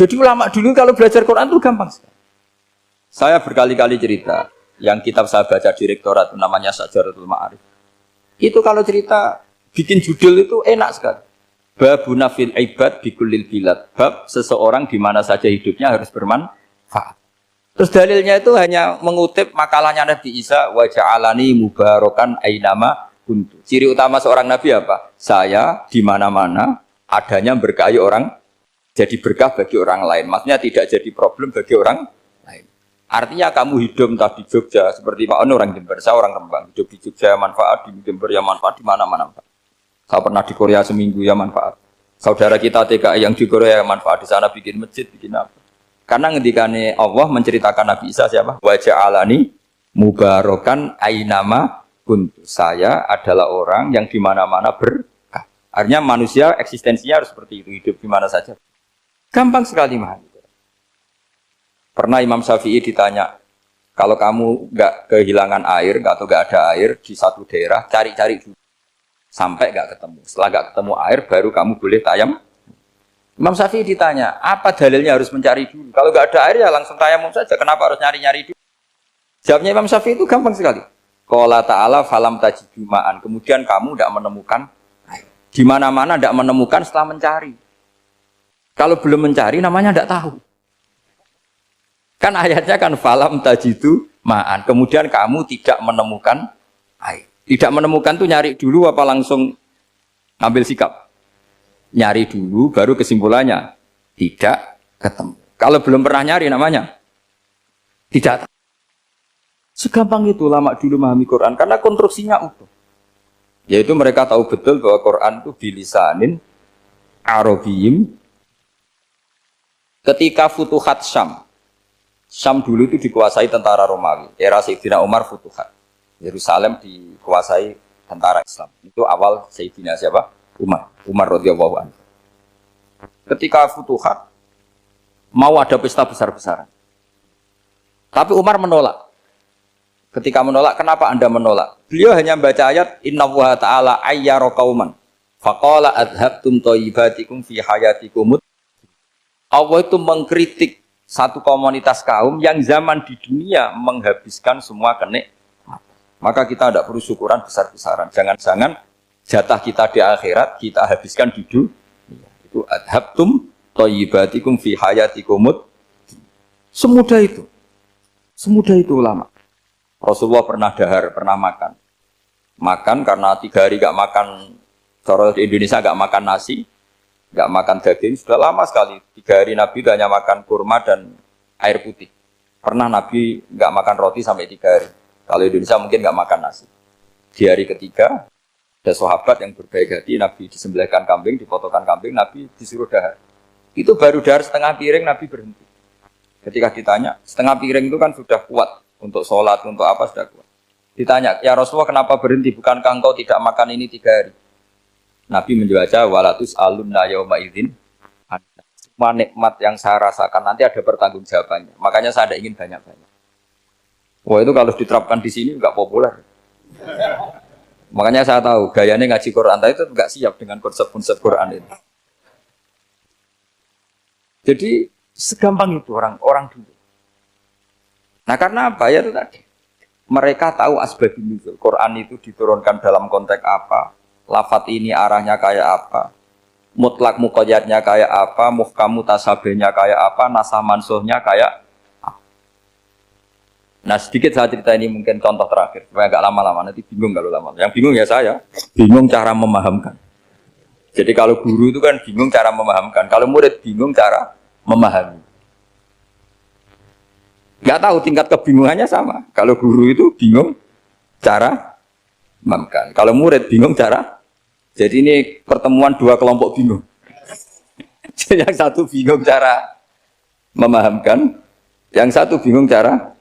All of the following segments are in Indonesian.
Jadi ulama dulu kalau belajar Quran itu gampang sekali. Saya berkali-kali cerita, yang kitab saya baca di rektorat namanya Syajaratul Ma'arif. Itu kalau cerita bikin judul itu enak sekali. Babuna fil ibad bikulil bilad. Bab seseorang di mana saja hidupnya harus bermanfaat. Terus dalilnya itu hanya mengutip makalahnya Nabi Isa, wa ja'alani mubarakan ainama kuntu. Ciri utama seorang nabi apa? Saya di mana-mana adanya berkahi orang, jadi berkah bagi orang lain. Maksudnya tidak jadi problem bagi orang lain. Artinya kamu hidup entah di Jogja seperti Pak Ono orang Jember, saya orang Rembang. Hidup di Jogja manfaat, di Jember ya manfaat, di mana-mana. Saya pernah di Korea seminggu ya manfaat. Saudara kita TKI yang di Korea ya manfaat, di sana bikin masjid, bikin apa. Karena ngendikane Allah menceritakan Nabi Isa siapa? Wa ja'alani mubarakan ainama kuntu. Saya adalah orang yang di mana-mana berkah. Artinya manusia eksistensinya harus seperti itu, hidup di mana saja. Gampang sekali memahami. Pernah Imam Syafi'i ditanya, kalau kamu nggak kehilangan air atau nggak ada air di satu daerah, cari-cari dulu sampai nggak ketemu. Setelah nggak ketemu air, baru kamu boleh tayamum. Imam Syafi'i ditanya, apa dalilnya harus mencari dulu? Kalau nggak ada air ya langsung tayamum saja. Kenapa harus nyari-nyari dulu? Jawabnya Imam Syafi'i itu gampang sekali. Qala ta'ala falam tajidu ma'an. Kemudian kamu tidak menemukan air. Di mana-mana tidak menemukan setelah mencari. Kalau belum mencari namanya tidak tahu. Kan ayatnya kan falam tajidu ma'an. Kemudian kamu tidak menemukan air. Tidak menemukan tuh nyari dulu apa langsung ambil sikap? Nyari dulu baru kesimpulannya tidak ketemu. Kalau belum pernah nyari namanya tidak tahu. Segampang itu ulama dulu memahami Quran karena konstruksinya utuh. Yaitu mereka tahu betul bahwa Quran itu bilisanin Arabiyim. Ketika Futuhat Syam, Syam dulu itu dikuasai tentara Romawi. Era Sayyidina Umar Futuhat. Yerusalem dikuasai tentara Islam. Itu awal Sayyidina siapa? Umar radhiyallahu anhu. Ketika Futuhat mau ada pesta besar-besaran. Tapi Umar menolak. Ketika menolak, kenapa Anda menolak? Beliau hanya membaca ayat Innallaha ta'ala ayyara qauman faqala adhabtum thayyibatikum fi hayatikum. Allah itu mengkritik satu komunitas kaum yang zaman di dunia menghabiskan semua kenikmatan. Maka kita tidak perlu syukuran besar-besaran. Jangan-jangan jatah kita di akhirat kita habiskan di dunia. Itu adhabtum thayyibatikum fi hayatikum. Semudah itu. Semudah itu ulama. Rasulullah pernah dahar, pernah makan. Makan karena 3 hari gak makan, cara di Indonesia gak makan nasi, gak makan daging, sudah lama sekali. 3 hari Nabi hanya makan kurma dan air putih. Pernah Nabi gak makan roti sampai 3 hari. Kalau Indonesia mungkin gak makan nasi. Di hari ketiga, ada sahabat yang berbaik hati, Nabi disembelihkan kambing, dipotongkan kambing, Nabi disuruh dahar. Itu baru dahar setengah piring, Nabi berhenti. Ketika ditanya, setengah piring itu kan sudah kuat. Untuk sholat, untuk apa sudah kuat. Ditanya, ya Rasulullah kenapa berhenti? Bukankah engkau tidak makan ini 3 hari? Nabi menjawab, walatus alunna yauma idzin. Semua nikmat yang saya rasakan nanti ada pertanggungjawabannya. Makanya saya tidak ingin banyak-banyak. Wah itu kalau diterapkan di sini nggak populer. Makanya saya tahu gayanya ngaji Quran itu nggak siap dengan konsep-konsep Quran itu. Jadi segampang itu orang dulu. Nah karena apa ya itu tadi mereka tahu asbabun nuzul. Quran itu diturunkan dalam konteks apa, lafadz ini arahnya kayak apa, mutlak muqayyadnya kayak apa, muhkam mutasabihnya kayak apa, nasah mansuhnya kayak apa. Nah sedikit saya cerita ini mungkin contoh terakhir supaya agak lama-lama, nanti bingung kalau lama. Yang bingung ya saya, bingung cara memahamkan. Jadi kalau guru itu kan bingung cara memahamkan, kalau murid bingung cara memahami. Nggak tahu tingkat kebingungannya sama. Kalau guru itu bingung cara memahamkan. Kalau murid bingung cara. Jadi ini pertemuan 2 kelompok bingung. Yang satu bingung cara memahamkan. Yang satu bingung cara.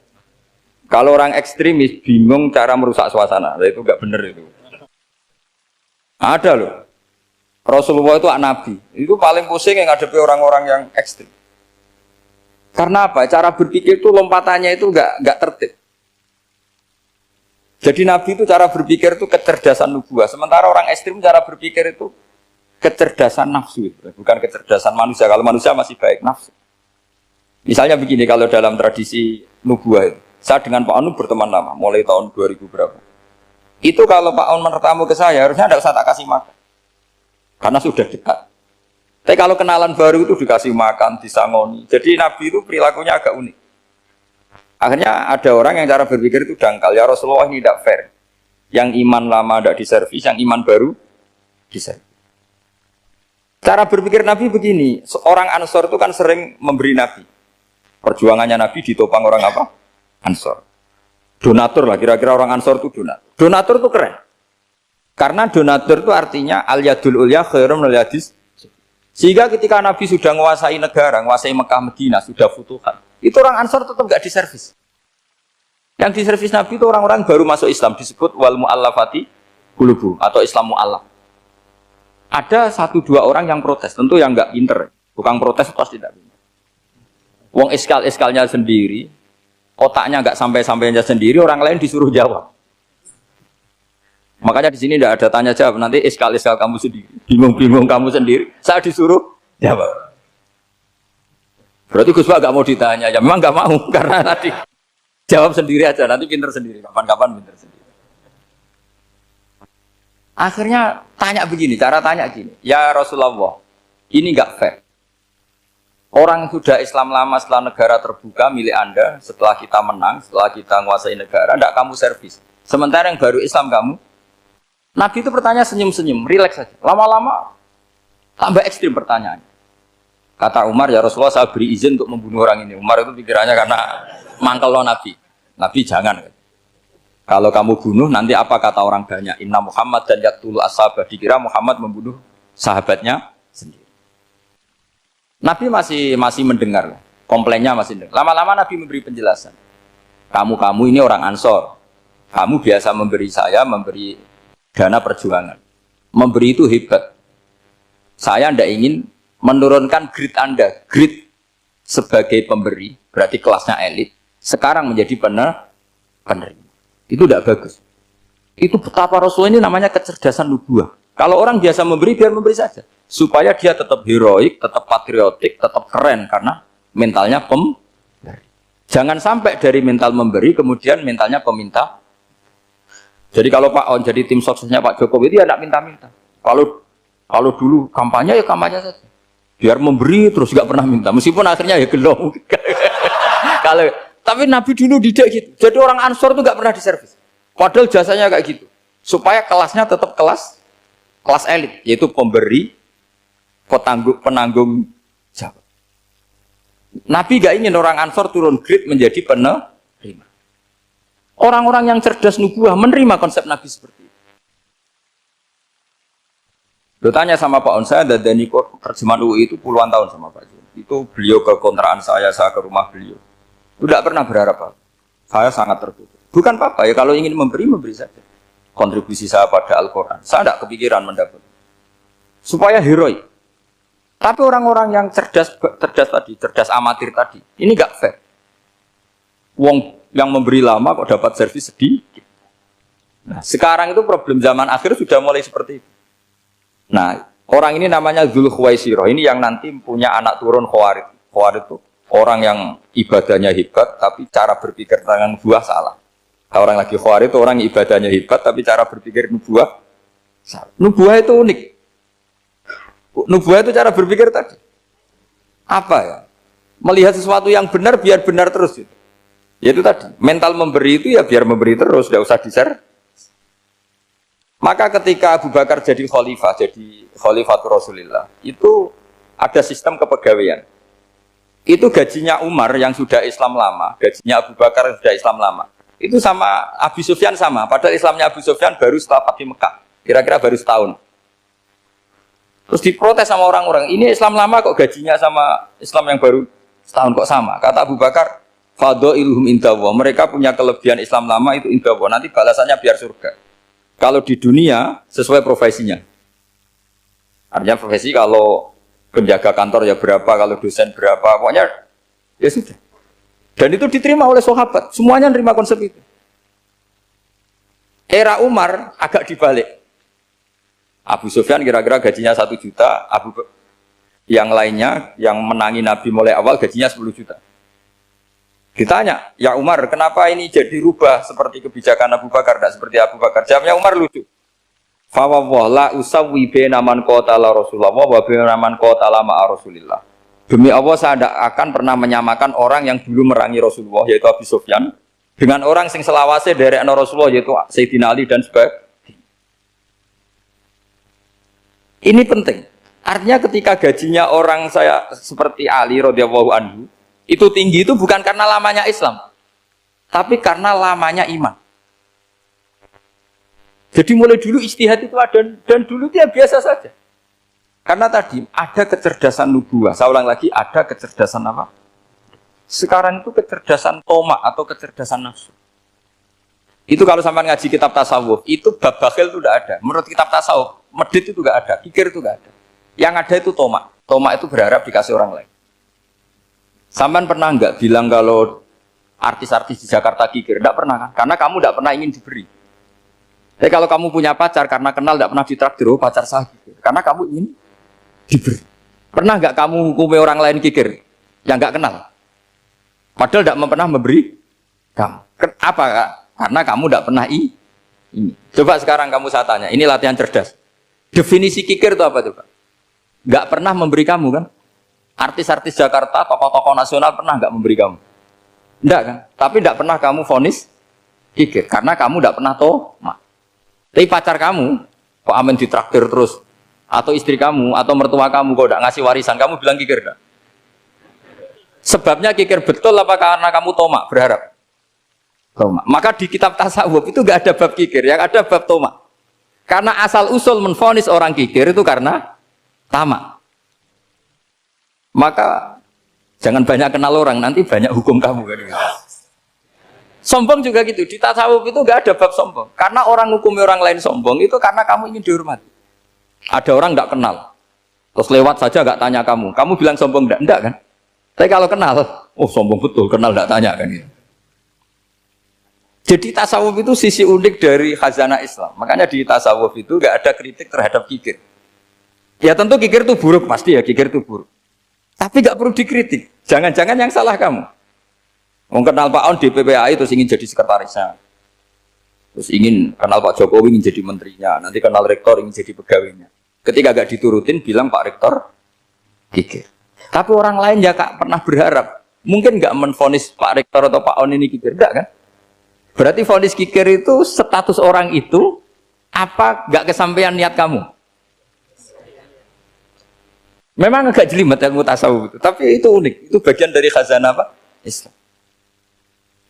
Kalau orang ekstremis bingung cara merusak suasana. Itu nggak benar itu. Ada loh. Rasulullah itu nabi. Itu paling pusing yang ngadepi orang-orang yang ekstrim. Karena apa? Cara berpikir itu lompatannya itu enggak tertib. Jadi Nabi itu cara berpikir itu kecerdasan nubuah. Sementara orang ekstrim cara berpikir itu kecerdasan nafsu. Bukan kecerdasan manusia. Kalau manusia masih baik nafsu. Misalnya begini, kalau dalam tradisi nubuah itu, saya dengan Pak Anu berteman lama, mulai tahun 2000 berapa. Itu kalau Pak Anu bertamu ke saya, harusnya tidak usah tak kasih makan. Karena sudah dekat. Tapi kalau kenalan baru itu dikasih makan, disangoni. Jadi Nabi itu perilakunya agak unik. Akhirnya ada orang yang cara berpikir itu dangkal. Ya Rasulullah ini tidak fair. Yang iman lama tidak diservis, yang iman baru diservis. Cara berpikir Nabi begini, seorang Ansor itu kan sering memberi Nabi. Perjuangannya Nabi ditopang orang apa? Ansor. Donatur lah, kira-kira orang Ansor itu donatur. Donatur itu keren. Karena donatur itu artinya al-yadul ulya khairum minal yadis. Sehingga ketika Nabi sudah menguasai negara, menguasai Mekah Medina, sudah futuhat, itu orang Ansor tetap nggak diservis. Yang diservis Nabi itu orang-orang baru masuk Islam, disebut wal mu'allafati qulubuhum atau Islam mu'allaf. Ada 1-2 orang yang protes, tentu yang nggak pinter. Bukan protes pasti tidak pinter. Wong iskal-iskalnya sendiri, otaknya nggak sampai-sampainya sendiri, orang lain disuruh jawab. Makanya di sini tidak ada tanya jawab, nanti iskal-iskal kamu sendiri, bingung-bingung kamu sendiri, saya disuruh jawab. Berarti Gus Pak nggak mau ditanya, ya memang nggak mau karena tadi jawab sendiri aja, nanti pinter sendiri, kapan-kapan pinter sendiri. Akhirnya tanya begini, cara tanya gini, ya Rasulullah, ini nggak fair. Orang sudah Islam lama setelah negara terbuka milik Anda, setelah kita menang, setelah kita menguasai negara, tidak kamu servis. Sementara yang baru Islam kamu, Nabi itu bertanya senyum-senyum, rileks saja. Lama-lama tambah ekstrim pertanyaannya. Kata Umar, ya Rasulullah saya beri izin untuk membunuh orang ini. Umar itu pikirannya karena mangkel lo Nabi. Nabi jangan. Kalau kamu bunuh, nanti apa kata orang banyak? Inna Muhammad dan yaktulu ashabah. Dikira Muhammad membunuh sahabatnya sendiri. Nabi masih mendengar. Komplainnya masih mendengar. Lama-lama Nabi memberi penjelasan. Kamu ini orang Ansor. Kamu biasa memberi saya, memberi dana perjuangan. Memberi itu hebat. Saya tidak ingin menurunkan grade Anda. Grade sebagai pemberi, berarti kelasnya elit. Sekarang menjadi penerima. Itu tidak bagus. Itu betapa Rasul ini namanya kecerdasan nubuah. Kalau orang biasa memberi, biar memberi saja. Supaya dia tetap heroik, tetap patriotik, tetap keren. Karena mentalnya pemberi. Jangan sampai dari mental memberi, kemudian mentalnya peminta. Jadi kalau Pak On jadi tim suksesnya Pak Jokowi, dia tidak minta-minta. Kalau dulu kampanye, ya kampanye saja. Biar memberi, terus nggak pernah minta. Meskipun akhirnya ya gelong. Tapi Nabi dulu tidak gitu. Jadi orang Ansor itu nggak pernah diservis. Padahal jasanya kayak gitu. Supaya kelasnya tetap kelas elit, yaitu pemberi, penanggung jawab. Nabi nggak ingin orang Ansor turun grade menjadi penerima. Orang-orang yang cerdas nubuah menerima konsep Nabi seperti itu. Tanya sama Pak On, saya dan Niko terjemahan UI itu puluhan tahun sama Pak Jun. Itu beliau ke kontrakan saya ke rumah beliau. Tidak pernah berharap apa. Saya sangat tertutup. Bukan apa-apa ya, kalau ingin memberi saja. Kontribusi saya pada Al-Quran. Saya tidak kepikiran mendapat. Supaya heroik. Tapi orang-orang yang cerdas amatir tadi, ini nggak fair. Wong yang memberi lama kok dapat servis sedikit. Nah, sekarang itu problem zaman akhir sudah mulai seperti itu. Nah, orang ini namanya Dzul Khuwaisirah. Ini yang nanti punya anak turun Khawarij. Khawarij itu orang yang ibadahnya hebat, tapi cara berpikir tentang nubuah salah. Orang lagi Khawarij itu orang yang ibadahnya hebat, tapi cara berpikir nubuah salah. Nubuah itu unik. Nubuah itu cara berpikir tadi. Apa ya? Melihat sesuatu yang benar, biar benar terus. Gitu. Yaitu tadi, mental memberi itu ya biar memberi terus, tidak usah di-share. Maka ketika Abu Bakar jadi Khalifatul Rasulillah, itu ada sistem kepegawaian. Itu gajinya Umar yang sudah Islam lama, gajinya Abu Bakar yang sudah Islam lama. Itu sama Abu Sufyan sama, padahal Islamnya Abu Sufyan baru setelah Fathu Mekah, kira-kira baru setahun. Terus diprotes sama orang-orang, ini Islam lama kok gajinya sama Islam yang baru setahun kok sama. Kata Abu Bakar, fadailuhum indallah, mereka punya kelebihan Islam lama itu indallah, nanti balasannya biar surga. Kalau di dunia sesuai profesinya. Artinya profesi kalau penjaga kantor ya berapa, kalau dosen berapa, pokoknya ya sudah. Dan itu diterima oleh sahabat, semuanya menerima konsep itu. Era Umar agak dibalik. Abu Sufyan kira-kira gajinya 1 juta, yang lainnya yang menangi Nabi mulai awal gajinya 10 juta. Ditanya, ya Umar, kenapa ini jadi rubah seperti kebijakan Abu Bakar, tidak seperti Abu Bakar? Jawabnya Umar lucu. Fawwah la usawwi baina man qatala Rasulullah wa baina man qatala ma'a Rasulillah. Demi Allah saya tidak akan pernah menyamakan orang yang dulu merangi Rasulullah yaitu Abu Sufyan dengan orang sing selawase dari Rasulullah yaitu Sayyidina Ali dan sebagainya. Ini penting. Artinya ketika gajinya orang saya seperti Ali radhiyallahu anhu itu tinggi itu bukan karena lamanya Islam, tapi karena lamanya iman. Jadi mulai dulu ijtihad itu ada dan dulu dia biasa saja. Karena tadi ada kecerdasan nubuah. Saya ulang lagi, ada kecerdasan apa? Sekarang itu kecerdasan tomak atau kecerdasan nafsu. Itu kalau sampai ngaji kitab tasawuf, itu bab bakhil itu tidak ada. Menurut kitab tasawuf, medit itu tidak ada, kikir itu tidak ada. Yang ada itu tomak. Tomak itu berharap dikasih orang lain. Sampai pernah enggak bilang kalau artis-artis di Jakarta kikir? Tidak pernah kan? Karena kamu tidak pernah ingin diberi. Tapi kalau kamu punya pacar karena kenal tidak pernah ditraktir, oh pacar saya kikir. Karena kamu ingin diberi. Pernah enggak kamu hukumi orang lain kikir yang enggak kenal? Padahal tidak pernah memberi kamu. Apa kak? Karena kamu tidak pernah ini. Coba sekarang kamu saya tanya, ini latihan cerdas. Definisi kikir itu apa tuh Pak? Enggak pernah memberi kamu kan? Artis-artis Jakarta, tokoh-tokoh nasional pernah nggak memberi kamu? Enggak kan? Tapi enggak pernah kamu vonis kikir. Karena kamu enggak pernah tomak. Tapi pacar kamu, kok amin ditraktir terus? Atau istri kamu, atau mertua kamu, kok enggak ngasih warisan, kamu bilang kikir enggak? Sebabnya kikir betul apa karena kamu tomak, berharap? Tomak. Maka di kitab tasawuf itu enggak ada bab kikir, yang ada bab tomak. Karena asal usul menvonis orang kikir itu karena tamak. Maka jangan banyak kenal orang, nanti banyak hukum kamu kan. Sombong juga gitu, di tasawuf itu enggak ada bab sombong. Karena orang hukumi orang lain sombong itu karena kamu ingin dihormati. Ada orang enggak kenal, terus lewat saja enggak tanya kamu bilang sombong enggak kan? Tapi kalau kenal, oh sombong betul, kenal enggak tanya kan gitu. Jadi tasawuf itu sisi unik dari khazanah Islam. Makanya di tasawuf itu enggak ada kritik terhadap kikir. Ya tentu kikir itu buruk, pasti ya kikir itu buruk. Tapi nggak perlu dikritik. Jangan-jangan yang salah kamu. Mau kenal Pak On di PPAI terus ingin jadi sekretarisnya. Terus ingin kenal Pak Jokowi ingin jadi menterinya. Nanti kenal rektor ingin jadi pegawainya. Ketika nggak diturutin bilang Pak Rektor kikir. Tapi orang lain ya Kak pernah berharap. Mungkin nggak menvonis Pak Rektor atau Pak On ini kikir. Enggak kan? Berarti vonis kikir itu status orang itu apa nggak kesampaian niat kamu? Memang agak jelimet ilmu tasawuf itu, tapi itu unik. Itu bagian dari khazanah apa? Islam.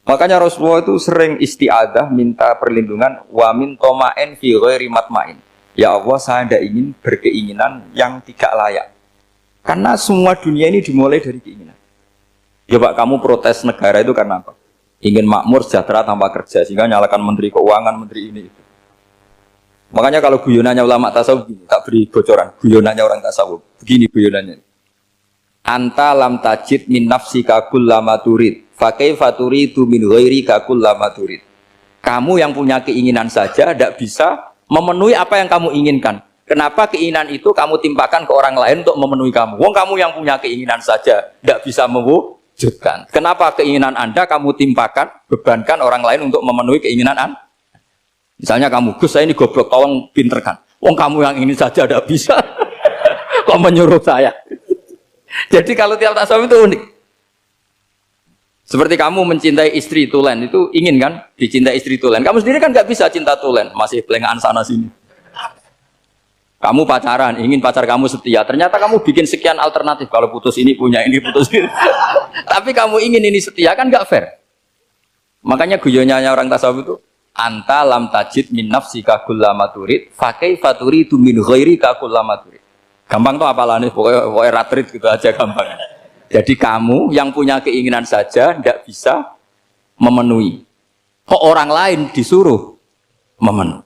Makanya Rasulullah itu sering isti'adah minta perlindungan wa min toma'in fi ghairi matma'in. Ya Allah, saya tidak ingin berkeinginan yang tidak layak. Karena semua dunia ini dimulai dari keinginan. Ya Pak, kamu protes negara itu karena apa? Ingin makmur, sejahtera tanpa kerja, sehingga nyalakan menteri keuangan, menteri ini itu. Makanya kalau guyonannya ulama tasawuf gini, tak beri bocoran, guyonannya orang tasawuf. Begini guyonannya. Anta lam tajid min nafsika kullama turid, fa kaifa turidu min ghairika kullama turid. Kamu yang punya keinginan saja tidak bisa memenuhi apa yang kamu inginkan. Kenapa keinginan itu kamu timpakan ke orang lain untuk memenuhi kamu? Wong kamu yang punya keinginan saja tidak bisa mewujudkan. Kenapa keinginan Anda kamu timpakan, bebankan orang lain untuk memenuhi keinginan Anda? Misalnya kamu, Gus saya ini goblok, tolong pinterkan. Wong kamu yang ini saja tidak bisa. Kok menyuruh saya? Jadi kalau tiap tasawuf itu unik. Seperti kamu mencintai istri tulen, itu ingin kan dicintai istri tulen. Kamu sendiri kan nggak bisa cinta tulen, masih pelengahan sana sini. Kamu pacaran, ingin pacar kamu setia. Ternyata kamu bikin sekian alternatif. Kalau putus ini punya ini, putus ini. Tapi kamu ingin ini setia, kan nggak fair. Makanya guyonannya orang tasawuf itu, anta lam tajid min nafsika kullama turid fa kaifa turidu min ghairika kullama turid. Gampang tuh apalane pokoknya ratrit gitu aja gampang. Jadi kamu yang punya keinginan saja tidak bisa memenuhi. Kok orang lain disuruh memenuhi.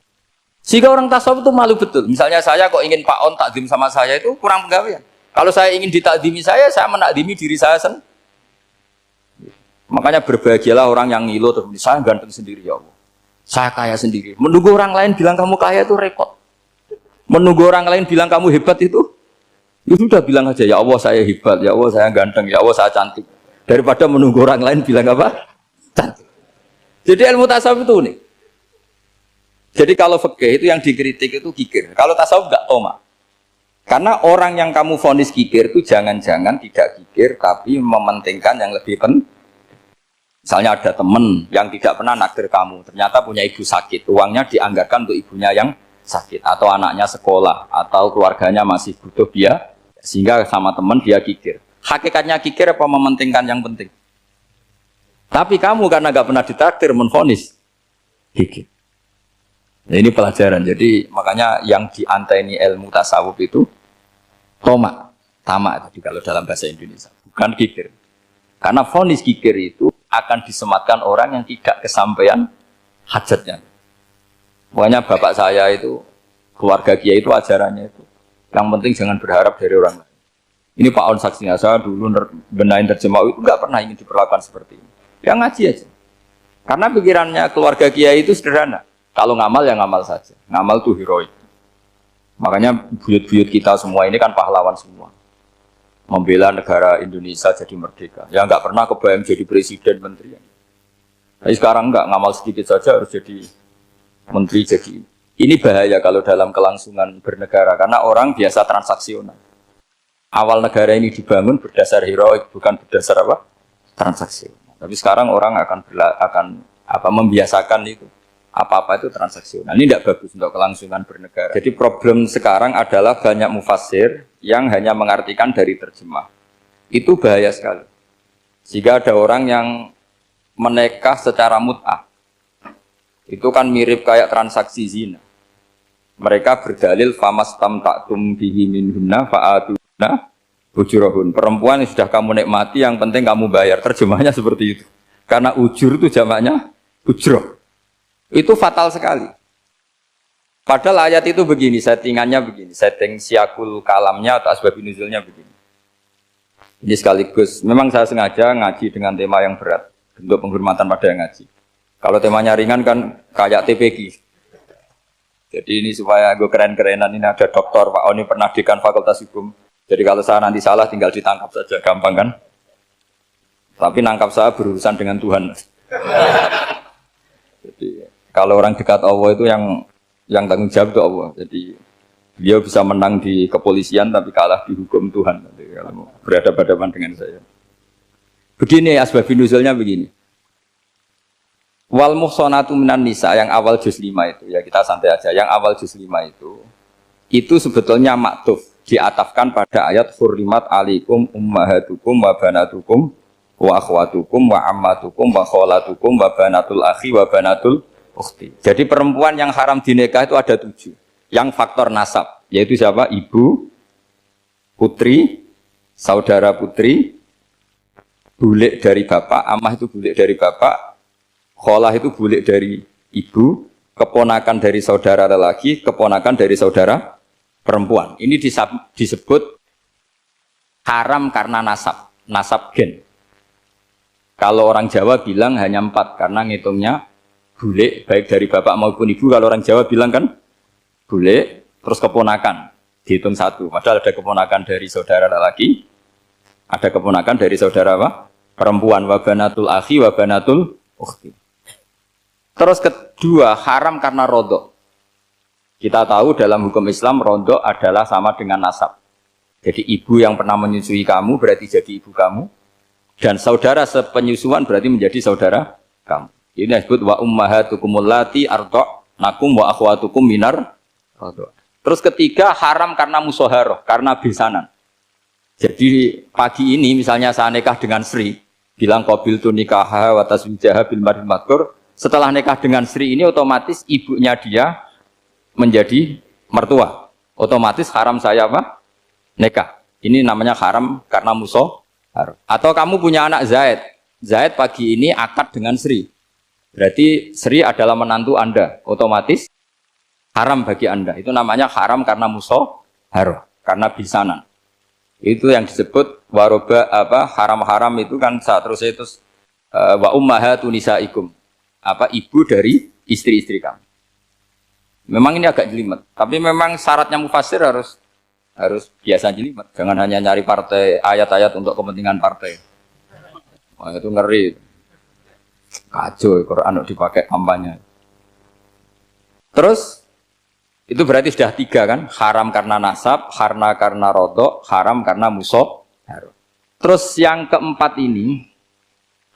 Sehingga orang tasawuf itu malu betul. Misalnya saya kok ingin Pak On takdim sama saya itu kurang penggawean. Kalau saya ingin ditakdimi saya menakdimi diri saya sendiri. Makanya berbahagialah orang yang ngilu terus saya ganteng sendiri ya Allah. Saya kaya sendiri. Menunggu orang lain bilang kamu kaya itu repot. Menunggu orang lain bilang kamu hebat itu sudah bilang aja ya Allah saya hebat, ya Allah saya ganteng, ya Allah saya cantik. daripada menunggu orang lain bilang apa? Cantik. Jadi ilmu tasawuf itu unik. Jadi kalau fikih itu yang dikritik itu kikir. Kalau tasawuf enggak toma. Karena orang yang kamu vonis kikir itu jangan-jangan tidak kikir tapi mementingkan yang lebih penting. Misalnya ada teman yang tidak pernah nakdir kamu, ternyata punya ibu sakit, uangnya dianggarkan untuk ibunya yang sakit, atau anaknya sekolah, atau keluarganya masih butuh dia, sehingga sama teman dia kikir. Hakikatnya kikir apa mementingkan yang penting? Tapi kamu karena nggak pernah ditakdir menvonis kikir. Nah, ini pelajaran. Jadi makanya yang dianteni ilmu tasawuf itu tamak tadi kalau dalam bahasa Indonesia, bukan kikir. Karena vonis kikir itu akan disematkan orang yang tidak kesampaian hajatnya. Pokoknya bapak saya itu, keluarga kiai itu ajarannya itu. Yang penting jangan berharap dari orang lain. Ini Pak On saksinya, saya dulu benahin terjemah itu nggak pernah ingin diperlakukan seperti ini. Ya ngaji aja. Karena pikirannya keluarga kiai itu sederhana. Kalau ngamal ya ngamal saja. Ngamal itu heroik. Makanya buyut-buyut kita semua ini kan pahlawan semua. Membela negara Indonesia jadi merdeka. Ya nggak pernah kebayang jadi presiden, menteri. Tapi sekarang nggak, ngamal sedikit saja harus jadi menteri. Jadi ini bahaya kalau dalam kelangsungan bernegara karena orang biasa transaksional. Awal negara ini dibangun berdasar heroik, bukan berdasar apa? Transaksional. Tapi sekarang orang akan membiasakan itu. Apa-apa itu transaksional. Ini tidak bagus untuk kelangsungan bernegara. Jadi problem sekarang adalah banyak mufassir yang hanya mengartikan dari terjemah. Itu bahaya sekali. Jika ada orang yang menikah secara mut'ah, itu kan mirip kayak transaksi zina. Mereka berdalil famastam ta'tum bihi minhunna fa'atuna ujurahun. Perempuan yang sudah kamu nikmati, yang penting kamu bayar. Terjemahnya seperti itu. Karena ujur itu jamaknya ujroh. Itu fatal sekali. Padahal ayat itu begini, settingannya begini, setting siakul kalamnya atau asbab nuzulnya begini. Ini sekaligus, memang saya sengaja ngaji dengan tema yang berat, bentuk penghormatan pada yang ngaji. Kalau temanya ringan kan kayak TPG. Jadi ini supaya gue keren-kerenan, ini ada doktor Pak Oni pernah dekan Fakultas Hukum. Jadi kalau saya nanti salah tinggal ditangkap saja, gampang kan? Tapi nangkap saya berurusan dengan Tuhan. Jadi kalau orang dekat Allah itu yang tanggung jawab itu Allah. Jadi beliau bisa menang di kepolisian tapi kalah di hukum Tuhan. Jadi, kalau berhadapan-hadapan dengan saya. Begini asbabun nuzulnya begini. Wal muhsanatu minan nisa yang awal juz 5 itu ya kita santai aja. Yang awal juz 5 itu sebetulnya maktuf diatafkan pada ayat hurrimat alaikum ummahatukum wa banatukum wa akhwatukum wa ammatukum wa kholatukum wa banatul akhi wa banatul ukhti. Jadi perempuan yang haram dinikah itu ada 7. Yang faktor nasab, yaitu siapa? Ibu, putri, saudara putri, bulik dari bapak, amah itu bulik dari bapak, kholah itu bulik dari ibu, keponakan dari saudara lelaki, keponakan dari saudara perempuan. Ini disebut haram karena nasab, nasab gen. Kalau orang Jawa bilang hanya 4 karena ngitungnya bulik baik dari bapak maupun ibu. Kalau orang Jawa bilang kan bulik terus keponakan dihitung 1. Padahal ada keponakan dari saudara lelaki, ada keponakan dari saudara apa? Perempuan. Wa banatul akhi wa banatul ukhti. Terus kedua haram karena rodok. Kita tahu dalam hukum Islam rodok adalah sama dengan nasab. Jadi ibu yang pernah menyusui kamu berarti jadi ibu kamu. Dan saudara sepenyusuan berarti menjadi saudara kamu. Ini disebut wa ummahatukum allati arda'nakum wa akhwatukum minar radha'. Terus ketiga haram karena musoharoh, karena besanan. Jadi pagi ini misalnya saya nikah dengan Sri, bilang qabil tu nikaha wa taswijaha bil mar'il madkur. Setelah nikah dengan Sri ini otomatis ibunya dia menjadi mertua. Otomatis haram saya apa? Nikah. Ini namanya haram karena musoharoh. Atau kamu punya anak Zaid. Zaid pagi ini akad dengan Sri. Berarti Sri adalah menantu Anda, otomatis haram bagi Anda. Itu namanya haram karena musoharoh, karena bisanan. Itu yang disebut waroba haram-haram itu kan terusnya itu wa ummahatu nisaikum. Ibu dari istri-istri kamu. Memang ini agak jelimet, tapi memang syaratnya mufassir harus biasa jelimet. Jangan hanya nyari partai ayat-ayat untuk kepentingan partai. Oh, itu ngeri. Kacau Quran dipakai kampanye. Terus itu berarti sudah 3 kan? Haram karena nasab, karena rodok, haram karena musoh. Terus yang keempat ini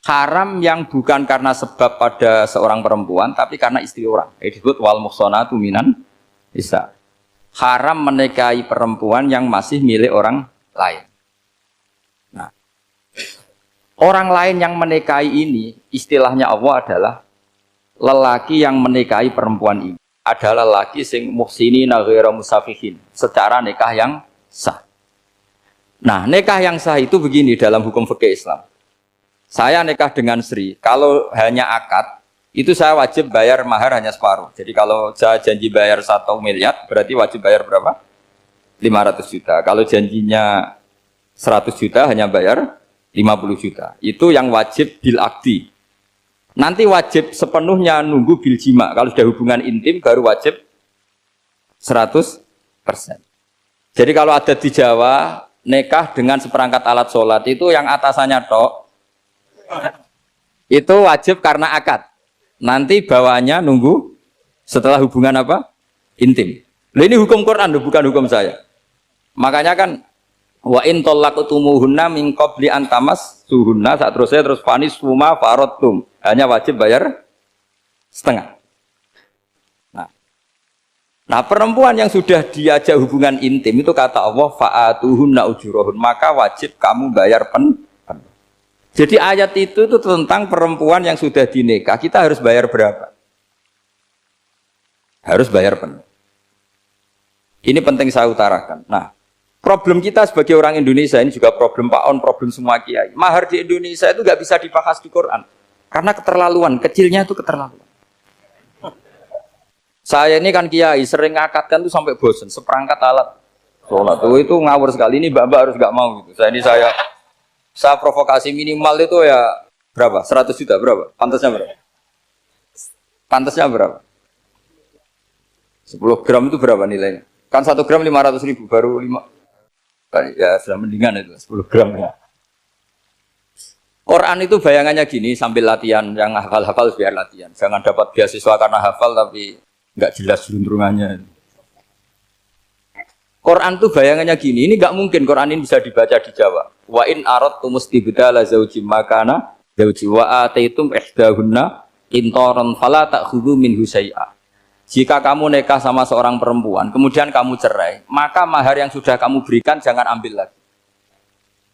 haram yang bukan karena sebab pada seorang perempuan, tapi karena istri orang. Disebut wal muhsanatu minan nisa. Haram menikahi perempuan yang masih milik orang lain. Nah, orang lain yang menikahi ini, istilahnya Allah adalah lelaki yang menikahi perempuan ini. Adalah lelaki sing muhsinina ghairu musafihin, secara nikah yang sah. Nah, nikah yang sah itu begini dalam hukum fikih Islam. Saya nikah dengan Sri, kalau hanya akad, itu saya wajib bayar mahar hanya separuh. Jadi kalau saya janji bayar 1 miliar, berarti wajib bayar berapa? 500 juta. Kalau janjinya 100 juta, hanya bayar 50 juta. Itu yang wajib bil akdi. Nanti wajib sepenuhnya nunggu bil jima. Kalau sudah hubungan intim, baru wajib 100%. Jadi kalau ada di Jawa, nikah dengan seperangkat alat sholat, itu yang atasannya tok, itu wajib karena akad. Nanti bawaannya nunggu setelah hubungan apa? Intim. Loh, ini hukum Quran, bukan hukum saya. Makanya kan wa in talaqtumuhunna min qabli an tamassuhunna, saat terus fanis suma faradtum, hanya wajib bayar setengah. Nah, perempuan yang sudah diajak hubungan intim itu kata Allah fa'atuhunna ujurahun, maka wajib kamu bayar penuh. Jadi ayat itu tentang perempuan yang sudah dinikah, kita harus bayar berapa? Harus bayar penuh. Ini penting saya utarakan. Nah, problem kita sebagai orang Indonesia, ini juga problem Pak On, problem semua kiai. Mahar di Indonesia itu nggak bisa dibahas di Quran. Karena keterlaluan, kecilnya itu keterlaluan. Saya ini kan kiai, sering ngakatkan tuh sampai bosan, seperangkat alat sholat. Itu ngawur sekali, ini mbak-mbak harus nggak mau gitu. Saya provokasi minimal itu ya berapa? 100 juta berapa? Pantasnya berapa? Pantasnya berapa? 10 gram itu berapa nilainya? Kan 1 gram 500.000, baru 5. Ya sudah mendingan itu 10 gram ya. Quran itu bayangannya gini, sambil latihan, yang hafal-hafal biar latihan. Jangan dapat beasiswa karena hafal tapi nggak jelas jeluntrungannya. Quran tuh bayangannya gini, ini nggak mungkin Quran ini bisa dibaca di Jawa. Wa in aradtum istibdala zaujim makana zauji wa ataitum ihdahunna qintaran fala ta'khudhu minhu syai'a. Jika kamu nikah sama seorang perempuan, kemudian kamu cerai, maka mahar yang sudah kamu berikan jangan ambil lagi.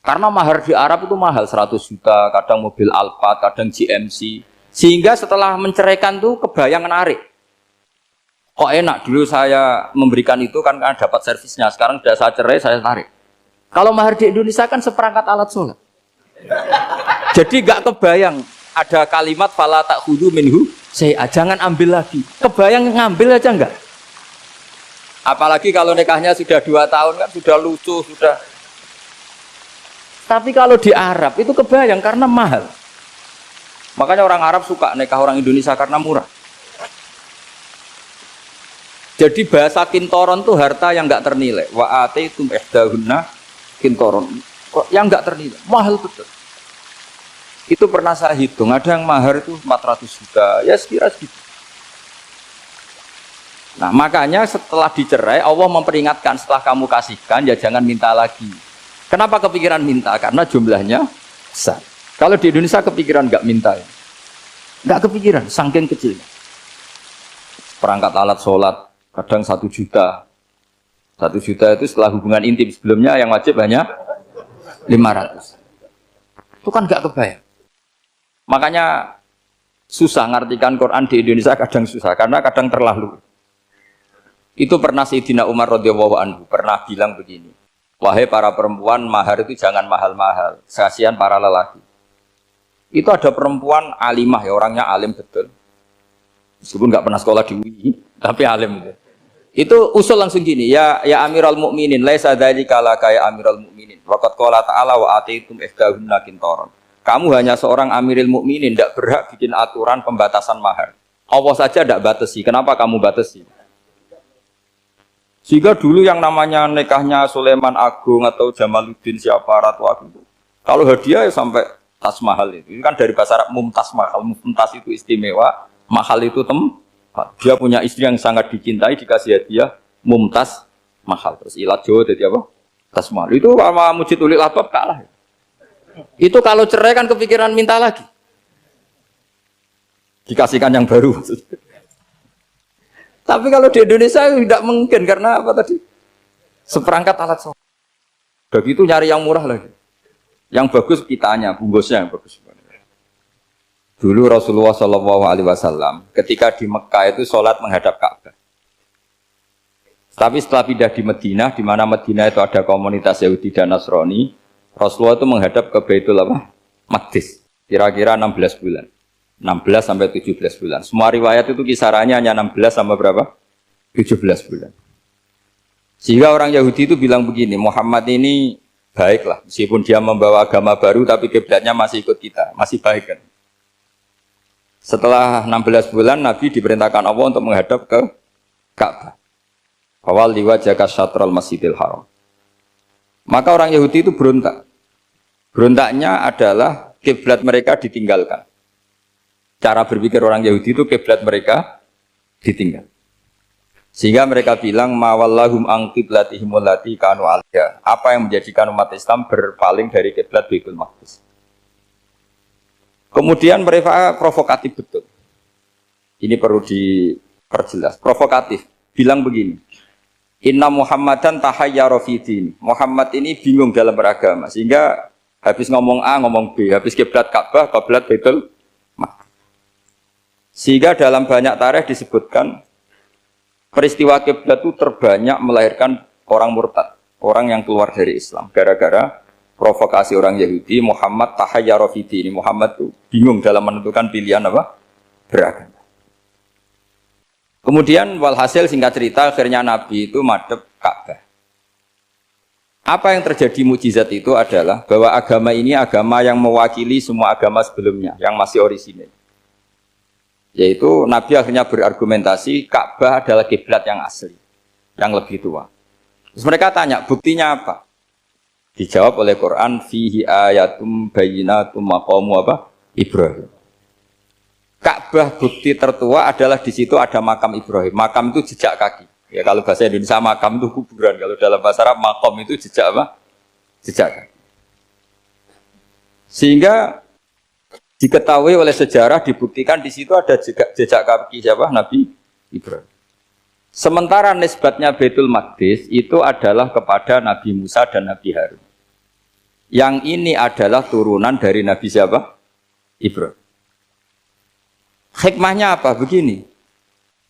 Karena mahar di Arab itu mahal, 100 juta, kadang mobil Alphard, kadang GMC. Sehingga setelah menceraikan tuh kebayang menarik. Kok enak, dulu saya memberikan itu kan karena dapat servisnya, sekarang sudah saya cerai, saya tarik. Kalau mahar di Indonesia kan seperangkat alat sholat. Jadi gak kebayang ada kalimat fala ta'khudhu minhu syai'a, jangan ambil lagi. Kebayang ngambil aja enggak? Apalagi kalau nikahnya sudah 2 tahun kan sudah lucu, sudah. Tapi kalau di Arab itu kebayang karena mahal. Makanya orang Arab suka nikah orang Indonesia karena murah. Jadi bahasa kintoron itu harta yang enggak ternilai. Wa ataitum ihdahunna kintoron. Yang enggak ternilai, mahal betul. Itu pernah saya hitung, ada yang mahar itu 400 juta, ya sekira segitu. Nah, makanya setelah dicerai, Allah memperingatkan setelah kamu kasihkan, ya jangan minta lagi. Kenapa kepikiran minta? Karena jumlahnya besar. Kalau di Indonesia kepikiran nggak minta, ya? Nggak kepikiran, saking kecilnya. Perangkat alat sholat, kadang 1 juta. 1 juta itu setelah hubungan intim, sebelumnya yang wajib hanya 500. Itu kan nggak kebayang. Makanya susah ngartikan Quran di Indonesia, kadang susah karena kadang terlalu. Itu pernah Sayyidina Umar radhiyallahu anhu pernah bilang begini, wahai para perempuan, mahar itu jangan mahal-mahal, kasihan para lelaki. Itu ada perempuan alimah, ya orangnya alim betul, meskipun nggak pernah sekolah di UI, tapi alim gitu. Itu usul langsung gini, ya Amirul Mukminin, laisa dzalika laka ya Amirul Mukminin, waqad qala ta'ala wa ataitum ihdahunna qintaran. Kamu hanya seorang Amirul Mukminin, tidak berhak bikin aturan pembatasan mahar. Allah saja tidak batasi, kenapa kamu batasi? Sehingga dulu yang namanya nikahnya Sulaiman Agung atau Jamaluddin siapa Ratu Agung, kalau hadiah ya sampai Tas mahal itu kan dari bahasa Arab mumtaz mahal. Mumtaz itu istimewa, mahal itu tempat. Dia punya istri yang sangat dicintai, dikasih hadiah mumtaz mahal. Terus ilat Jawa jadi apa? Tas mahal. Itu sama Mujid Ulil Albab kalah. Itu kalau cerai kan kepikiran minta lagi. Dikasihkan yang baru. Tapi kalau di Indonesia tidak mungkin karena apa tadi? Seperangkat alat sholat. Begitu nyari yang murah lagi. Yang bagus kitanya, bungkusnya yang bagus. Dulu Rasulullah SAW ketika di Mekah itu sholat menghadap Ka'bah. Tapi setelah pindah di Madinah, di mana Madinah itu ada komunitas Yahudi dan Nasrani, Rasulullah itu menghadap ke Baitul Maqdis. Kira-kira 16 bulan. 16 sampai 17 bulan. Semua riwayat itu kisarannya hanya 16 sampai berapa? 17 bulan. Sehingga orang Yahudi itu bilang begini, Muhammad ini baiklah, meskipun dia membawa agama baru tapi kiblatnya masih ikut kita, masih baik kan. Setelah 16 bulan Nabi diperintahkan Allah untuk menghadap ke Ka'bah. Awal liwajaka syatral Masjidil Haram. Maka orang Yahudi itu berontak. Berontaknya adalah kiblat mereka ditinggalkan. Cara berpikir orang Yahudi itu kiblat mereka ditinggal. Sehingga mereka bilang mawallahum an qiblatihim allati kanu 'alaiha. Apa yang menjadikan umat Islam berpaling dari kiblat Baitul Maqdis. Kemudian mereka provokatif betul. Ini perlu diperjelas. Provokatif. Bilang begini. Inna Muhammadan tahayyara fi din. Muhammad ini bingung dalam beragama. Sehingga habis ngomong A, ngomong B. Habis kiblat Ka'bah, kiblat Baitul Maqdis. Sehingga dalam banyak tarikh disebutkan peristiwa kiblat itu terbanyak melahirkan orang murtad, orang yang keluar dari Islam. Gara-gara provokasi orang Yahudi, Muhammad tahayyara fi din. Muhammad itu bingung dalam menentukan pilihan apa? Beragama. Kemudian walhasil singkat cerita akhirnya Nabi itu madhep Ka'bah. Apa yang terjadi mukjizat itu adalah bahwa agama ini agama yang mewakili semua agama sebelumnya yang masih orisinil. Yaitu Nabi akhirnya berargumentasi Ka'bah adalah kiblat yang asli, yang lebih tua. Terus mereka tanya, buktinya apa? Dijawab oleh Quran, fihi ayatum bayyinatum maqamu apa? Ibrahim. Ka'bah bukti tertua adalah di situ ada makam Ibrahim. Makam itu jejak kaki. Ya kalau bahasa Indonesia makam itu kuburan. Kalau dalam bahasa Arab makom itu jejak apa? Jejak kaki. Sehingga diketahui oleh sejarah dibuktikan di situ ada jejak kaki siapa? Nabi Ibrahim. Sementara nisbatnya Baitul Maqdis itu adalah kepada Nabi Musa dan Nabi Harun. Yang ini adalah turunan dari Nabi siapa? Ibrahim. Hikmahnya apa? Begini,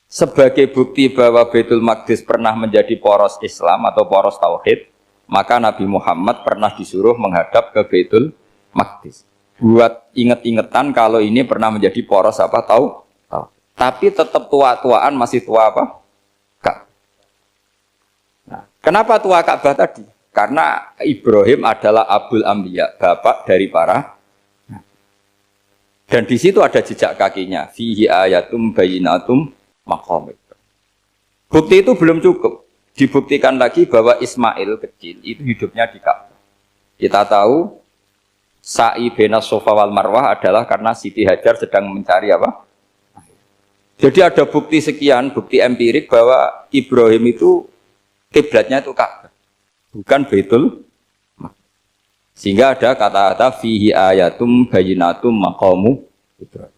sebagai bukti bahwa Baitul Maqdis pernah menjadi poros Islam atau poros Tauhid, maka Nabi Muhammad pernah disuruh menghadap ke Baitul Maqdis. Buat inget-ingetan kalau ini pernah menjadi poros apa? Tahu? Tapi tetap tua-tuaan masih tua apa? Ka'bah. Nah, kenapa tua Ka'bah tadi? Karena Ibrahim adalah Abul Anbiya, bapak dari para. Dan di situ ada jejak kakinya. Fihi ayatum bayyinatum maqam. Bukti itu belum cukup. Dibuktikan lagi bahwa Ismail kecil itu hidupnya di Ka'bah. Kita tahu sa'i bainas Safa wal Marwah adalah karena Siti Hajar sedang mencari apa? Jadi ada bukti sekian, bukti empirik bahwa Ibrahim itu kiblatnya itu Ka'bah, bukan Baitul. Sehingga ada kata-kata fihi ayatum bayyinatum maqamu Ibrahim.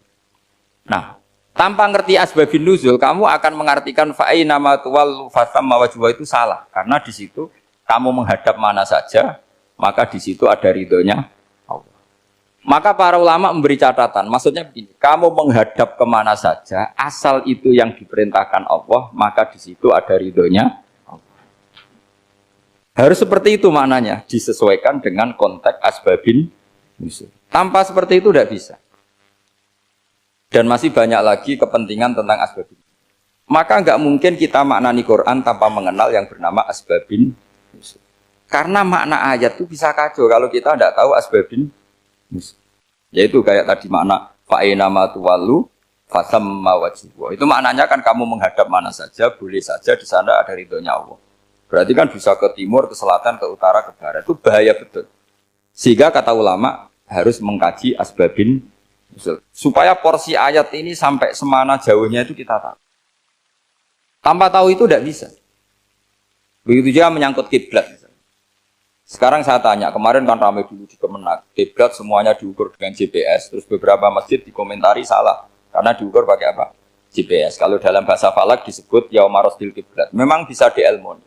Nah, tanpa ngerti asbabun nuzul, kamu akan mengartikan fa'ina ma tuwal fasamma wajhu itu salah. Karena di situ kamu menghadap mana saja, maka di situ ada ridhonya Allah. Maka para ulama memberi catatan, maksudnya begini, kamu menghadap kemana saja, asal itu yang diperintahkan Allah, maka di situ ada ridhonya. Harus seperti itu maknanya, disesuaikan dengan konteks asbabin nuzul. Tanpa seperti itu tidak bisa. Dan masih banyak lagi kepentingan tentang asbabin. Maka nggak mungkin kita maknani Quran tanpa mengenal yang bernama asbabin nuzul. Karena makna ayat itu bisa kacau kalau kita tidak tahu asbabin nuzul. Yaitu kayak tadi makna fa'ina ma tuwallu fasamma wajhu. Itu maknanya kan kamu menghadap mana saja, boleh saja di sana ada ridhonya Allah. Berarti kan bisa ke timur, ke selatan, ke utara, ke barat. Itu bahaya betul. Sehingga kata ulama, harus mengkaji asbabin nuzul. Supaya porsi ayat ini sampai semana jauhnya itu kita tahu. Tanpa tahu itu tidak bisa. Begitu juga menyangkut kiblat. Sekarang saya tanya, kemarin kan ramai dulu di Kemenak, kiblat semuanya diukur dengan GPS, terus beberapa masjid dikomentari salah, karena diukur pakai apa? GPS. Kalau dalam bahasa falak disebut yaumarosdil kiblat. Memang bisa diilmoni.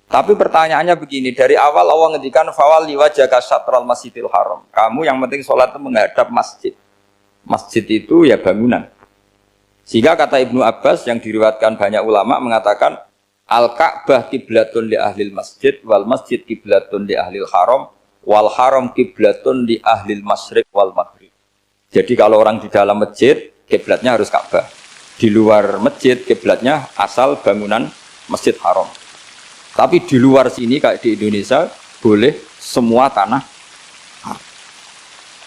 Tapi pertanyaannya begini, dari awal Allah ngendikan fawal liwajaka syatral masjidil haram. Kamu yang penting sholat itu menghadap masjid. Masjid itu ya bangunan. Sehingga kata Ibnu Abbas yang diriwayatkan banyak ulama mengatakan Al-Ka'bah kiblatun li ahlil masjid wal masjid kiblatun li ahlil haram wal haram kiblatun li ahlil masyriq wal maghrib. Jadi kalau orang di dalam masjid kiblatnya harus Ka'bah. Di luar masjid kiblatnya asal bangunan Masjid Haram. Tapi di luar sini kayak di Indonesia boleh semua tanah.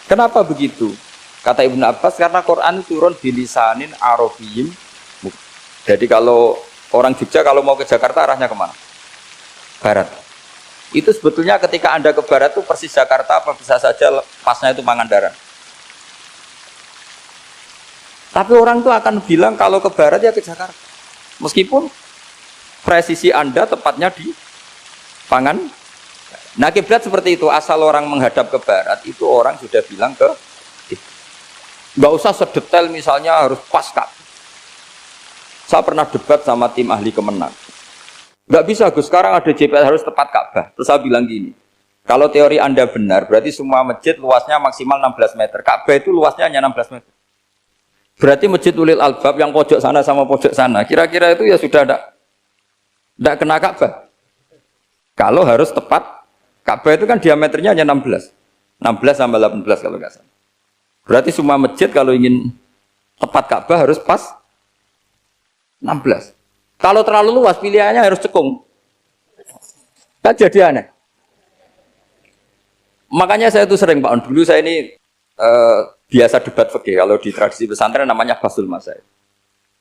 Kenapa begitu? Kata Ibnu Abbas karena Quran turun bilisanin arabiyyin. Jadi kalau orang Jogja kalau mau ke Jakarta arahnya kemana? Barat. Itu sebetulnya ketika Anda ke barat itu persis Jakarta apa bisa saja pasnya itu Pangandaran. Tapi orang itu akan bilang kalau ke barat ya ke Jakarta. Meskipun presisi Anda tepatnya di Pangan. Nah kiblat seperti itu, asal orang menghadap ke barat itu orang sudah bilang ke nggak usah sedetail misalnya harus pas Ka'bah. Saya pernah debat sama tim ahli Kemenak. Nggak bisa Gus, sekarang ada GPS harus tepat Ka'bah. Terus saya bilang gini, kalau teori Anda benar, berarti semua masjid luasnya maksimal 16 meter. Ka'bah itu luasnya hanya 16 meter. Berarti Masjid Ulil Albab yang pojok sana sama pojok sana, kira-kira itu ya sudah tidak kena Ka'bah. Kalau harus tepat, Ka'bah itu kan diameternya hanya 16. 16 sampai 18 kalau nggak salah. Berarti semua masjid kalau ingin tepat Ka'bah harus pas 16. Kalau terlalu luas pilihannya harus cekung. Kan jadi aneh. Makanya saya itu sering Pak, dulu saya ini biasa debat fikih. Kalau di tradisi pesantren namanya Basul Masail.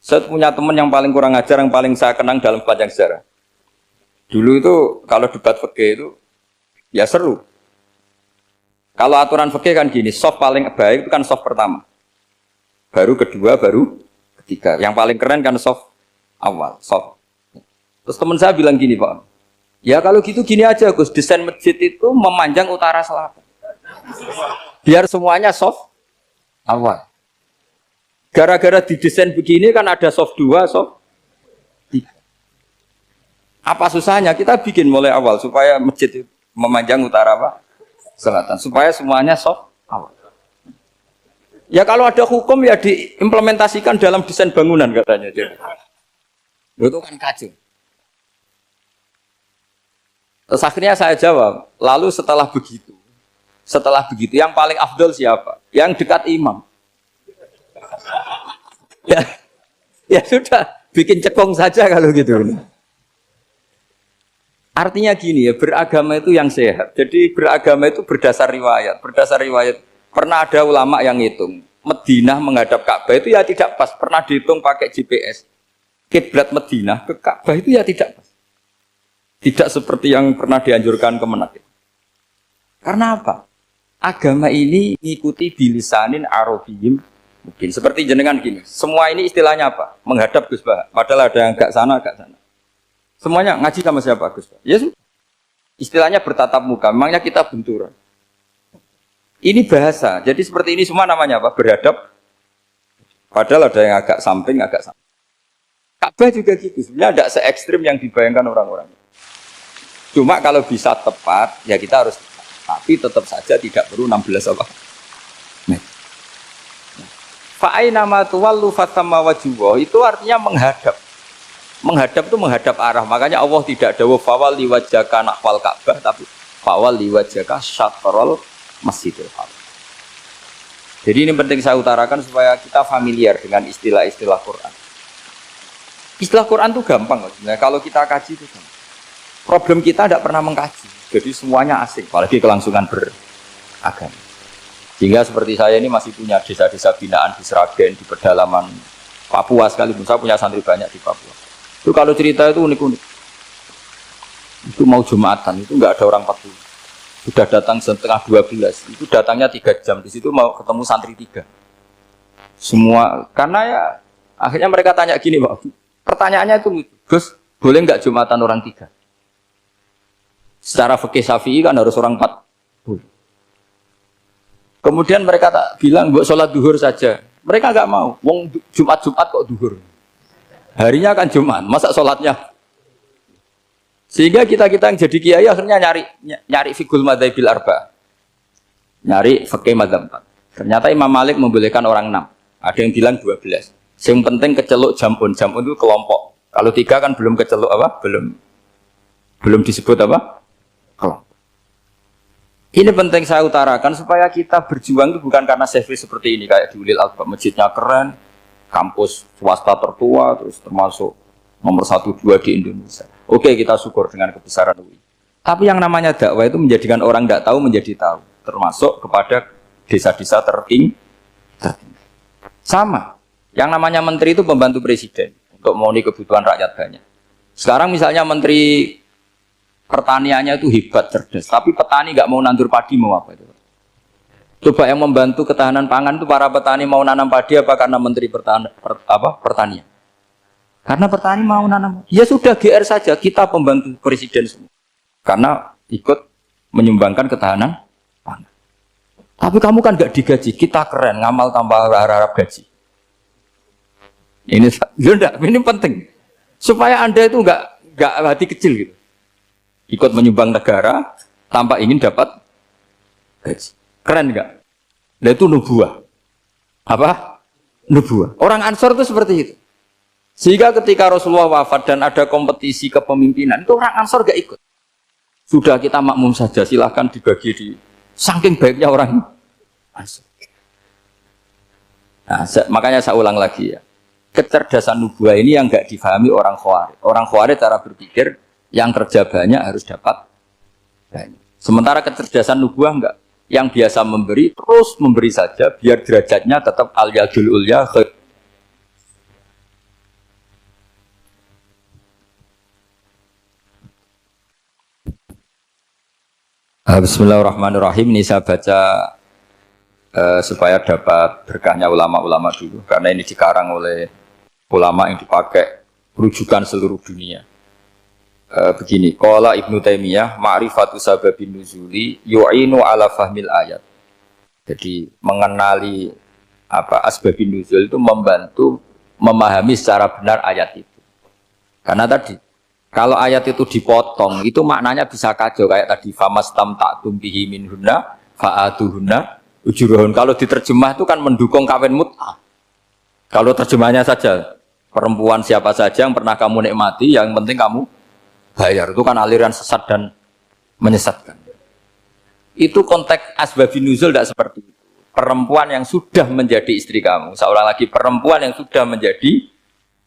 Saya punya teman yang paling kurang ajar, yang paling saya kenang dalam sepanjang sejarah. Dulu itu kalau debat fikih itu ya seru. Kalau aturan fikih kan gini, soft paling baik itu kan soft pertama. Baru kedua, baru ketiga. Yang paling keren kan soft awal, soft. Terus teman saya bilang gini Pak, ya kalau gitu gini aja Gus, desain masjid itu memanjang utara selatan. Biar semuanya soft awal. Gara-gara didesain begini kan ada soft 2, soft 3. Apa susahnya? Kita bikin mulai awal supaya masjid itu memanjang utara apa? Selatan. Supaya semuanya soft awal. Ya kalau ada hukum ya diimplementasikan dalam desain bangunan katanya. Itu kan kacau. Terus akhirnya saya jawab, lalu setelah begitu yang paling afdol siapa? Yang dekat imam. Ya sudah, bikin cekong saja kalau gitu. Artinya gini ya, beragama itu yang sehat. Jadi beragama itu berdasar riwayat. Berdasar riwayat, pernah ada ulama yang ngitung. Madinah menghadap Ka'bah itu ya tidak pas. Pernah dihitung pakai GPS. Kiblat Madinah ke Ka'bah itu ya tidak pas. Tidak seperti yang pernah dianjurkan Kemenak. Karena apa? Agama ini mengikuti bilisanin arabiyyin. Mungkin seperti jenengan gini. Semua ini istilahnya apa? Menghadap Gus Bah. Padahal ada yang agak sana, agak sana. Semuanya ngaji sama siapa Gus? Ya sudah. Istilahnya bertatap muka. Memangnya kita benturan. Ini bahasa. Jadi seperti ini semua namanya apa? Berhadap. Padahal ada yang agak samping, agak samping. Ka'bah juga gitu. Sebenarnya tidak se-ekstrim yang dibayangkan orang-orang. Cuma kalau bisa tepat, ya kita harus tepat. Tapi tetap saja tidak perlu 16 apa? Fa'aina ma tuwallu fathamma wajhuhu. Itu artinya menghadap. Menghadap itu menghadap arah. Makanya Allah tidak dawuh fawal liwajhaka nahwal Ka'bah, tapi fawal liwajhaka syatrul Masjidil Haram. Jadi ini penting saya utarakan supaya kita familiar dengan istilah-istilah Quran. Istilah Quran itu gampang. Nah, kalau kita kaji itu gampang. Problem kita tidak pernah mengkaji. Jadi semuanya asing, apalagi kelangsungan beragama. Sehingga seperti saya ini masih punya desa-desa binaan di Sragen, di pedalaman Papua sekalipun. Saya punya santri banyak di Papua. Itu kalau cerita itu unik-unik. Itu mau Jumatan, itu nggak ada orang Papua. Sudah datang setengah 12. Itu datangnya 3 jam. Di situ mau ketemu santri 3. Semua, karena ya akhirnya mereka tanya gini, Pak. Pertanyaannya itu, Gus, boleh nggak Jumatan orang 3? Secara fikih Syafi'i kan harus orang 4. Boleh. Kemudian mereka tak bilang, buat sholat duhur saja. Mereka nggak mau. Wong Jumat kok duhur. Harinya kan Jumat, masa sholatnya? Sehingga kita yang jadi kiai akhirnya nyari fikul madzhabil arba. Nyari fikih madzhab 4. Ternyata Imam Malik membolehkan orang 6. Ada yang bilang 12. Yang penting keceluk jamun itu kelompok. Kalau 3 kan belum keceluk apa? Belum disebut apa? Kelompok. Ini penting saya utarakan supaya kita berjuang itu bukan karena service seperti ini kayak di Ulil Albab, masjidnya keren, kampus swasta tertua, terus termasuk nomor 1-2 di Indonesia. Oke, kita syukur dengan kebesaran UI. Tapi yang namanya dakwah itu menjadikan orang tidak tahu menjadi tahu, termasuk kepada desa-desa tertinggi. Sama, yang namanya menteri itu pembantu presiden untuk memenuhi kebutuhan rakyat banyak. Sekarang misalnya menteri pertaniannya itu hebat, cerdas, tapi petani nggak mau nandur padi, mau apa itu? Coba yang membantu ketahanan pangan itu para petani mau nanam padi apa karena menteri pertanian? Karena petani mau nanam. Ya sudah GR saja, kita pembantu presiden semua. Karena ikut menyumbangkan ketahanan pangan. Tapi kamu kan nggak digaji, kita keren, ngamal tanpa harap gaji. Ini penting. Supaya Anda itu nggak hati kecil gitu. Ikut menyumbang negara tanpa ingin dapat gaji. Keren nggak? Nah itu nubuah. Apa? Nubuah. Orang Ansor itu seperti itu. Sehingga ketika Rasulullah wafat dan ada kompetisi kepemimpinan, itu orang Ansor gak ikut. Sudah kita makmum saja, silahkan dibagi di saking baiknya orang Ansor. Nah, makanya saya ulang lagi ya. Kecerdasan nubuah ini yang gak difahami orang Khawarij. Orang Khawarij cara berpikir yang kerja banyak harus dapat banyak. Sementara kecerdasan nubuah enggak. Yang biasa memberi terus memberi saja biar derajatnya tetap al-yadul ulya. Bismillahirrahmanirrahim. Ini saya baca supaya dapat berkahnya ulama-ulama dulu, karena ini dikarang oleh ulama yang dipakai rujukan seluruh dunia. Begini, qala Ibnu Taimiyah, ma'rifatu sababin nuzuli yu'inu ala fahmil ayat. Jadi mengenali asbabin nuzul itu membantu memahami secara benar ayat itu. Karena tadi kalau ayat itu dipotong, itu maknanya bisa kacau. Kayak tadi, famastam ta'tum bihi minhunna fa'atuhunna ujuruhun. Kalau diterjemah itu kan mendukung kawin mut'ah. Kalau terjemahnya saja, perempuan siapa saja yang pernah kamu nikmati, yang penting kamu bayar. Itu kan aliran sesat dan menyesatkan. Itu konteks asbabun nuzul tidak seperti itu. Perempuan yang sudah menjadi istri kamu, seorang lagi perempuan yang sudah menjadi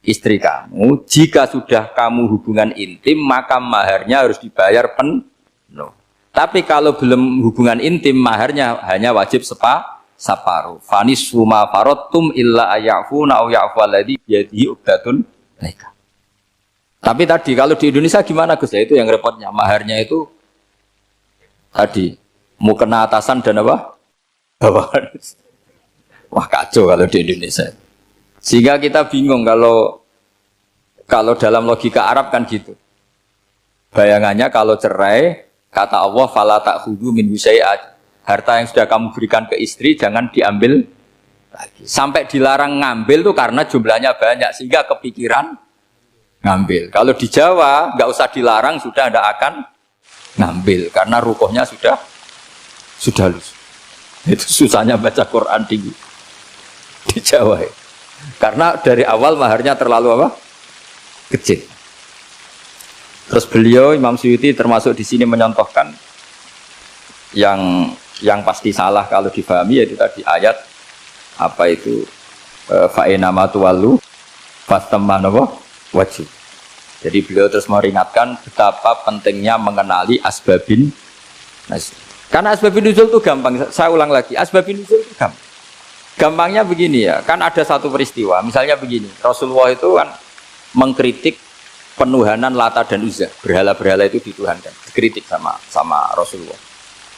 istri kamu, jika sudah kamu hubungan intim, maka maharnya harus dibayar penuh. Tapi kalau belum hubungan intim, maharnya hanya wajib separuh. Fanis suma farotum illa ayafuna au yafu alladhi biyadihi uqdatun nikah. Tapi tadi kalau di Indonesia gimana Gus? Ya itu yang repotnya, maharnya itu tadi mau kena atasan dan apa? Bawahan. Wah kacau kalau di Indonesia. Sehingga kita bingung kalau dalam logika Arab kan gitu. Bayangannya kalau cerai, kata Allah, fala ta'khudhu min syai'at. Harta yang sudah kamu berikan ke istri jangan diambil lagi. Sampai dilarang ngambil tuh karena jumlahnya banyak sehingga kepikiran ngambil. Kalau di Jawa nggak usah dilarang, sudah tidak akan ngambil karena rukuhnya sudah lusuh. Itu susahnya baca Quran di Jawa ya. Karena dari awal maharnya terlalu apa? Kecil. Terus beliau Imam Suyuti termasuk di sini menyontohkan yang pasti salah kalau difahami, yaitu tadi ayat apa itu fa'inama tuwallu fastammanwa wajib. Jadi beliau terus meringatkan betapa pentingnya mengenali asbabin nuzul. Karena asbabin nuzul itu gampang. Saya ulang lagi, asbabin nuzul itu gampang. Gampangnya begini ya, kan ada satu peristiwa, misalnya begini, Rasulullah itu kan mengkritik penuhanan Lata dan Uzza, berhala-berhala itu dituhankan, dikritik sama Rasulullah.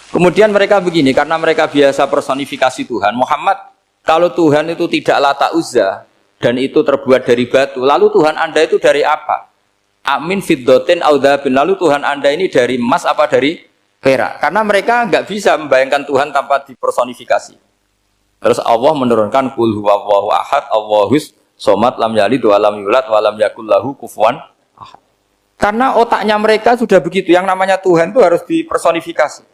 Kemudian mereka begini, karena mereka biasa personifikasi Tuhan. Muhammad, kalau Tuhan itu tidak Lata Uzza dan itu terbuat dari batu, lalu Tuhan Anda itu dari apa? Amin fiddotin audabin, lalu Tuhan Anda ini dari emas apa dari perak? Karena mereka nggak bisa membayangkan Tuhan tanpa dipersonifikasi. Terus Allah menurunkan qul huwallahu ahad, Allahus somad, lam yalid wa lam yulad wa lam yakul lahu kufuwan ahad. Karena otaknya mereka sudah begitu, yang namanya Tuhan itu harus dipersonifikasi.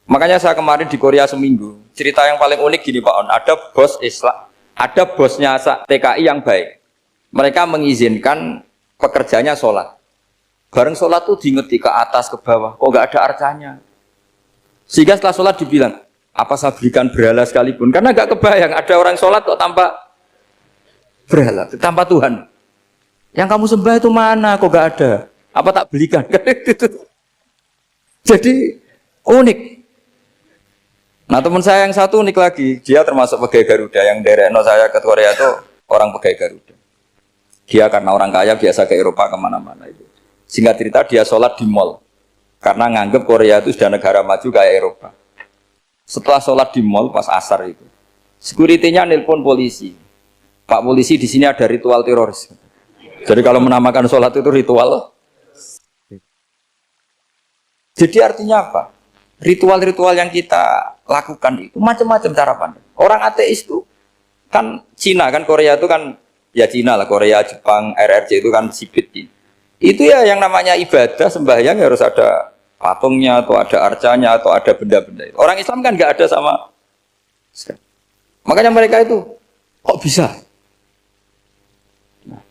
Makanya saya kemarin di Korea seminggu, cerita yang paling unik gini Pak On, ada bos Islam, ada bosnya TKI yang baik. Mereka mengizinkan pekerjanya sholat. Bareng sholat tuh diingetin ke atas, ke bawah, kok nggak ada arcanya. Sehingga setelah sholat dibilang, apa saya belikan berhala sekalipun? Karena nggak kebayang, ada orang sholat kok tanpa berhala, tanpa Tuhan. Yang kamu sembah itu mana? Kok nggak ada? Apa tak belikan? Jadi unik. Nah teman saya yang satu unik lagi, dia termasuk pegawai Garuda, yang derekno saya ke Korea itu orang pegawai Garuda. Dia karena orang kaya biasa ke Eropa kemana-mana itu. Singkat cerita dia sholat di mall, karena nganggep Korea itu sudah negara maju kayak Eropa. Setelah sholat di mall pas asar itu, security-nya nelpon polisi. Pak polisi di sini ada ritual teroris. Jadi kalau menamakan sholat itu ritual. Jadi artinya apa? Ritual-ritual yang kita lakukan itu macam-macam cara pandang. Orang ateis itu kan Cina, kan Korea itu kan ya Cina lah, Korea, Jepang, RRC itu kan sipit. Itu ya yang namanya ibadah, sembahyang harus ada patungnya atau ada arcanya atau ada benda-benda itu. Orang Islam kan nggak ada sama sekali. Makanya mereka itu kok bisa? Nah,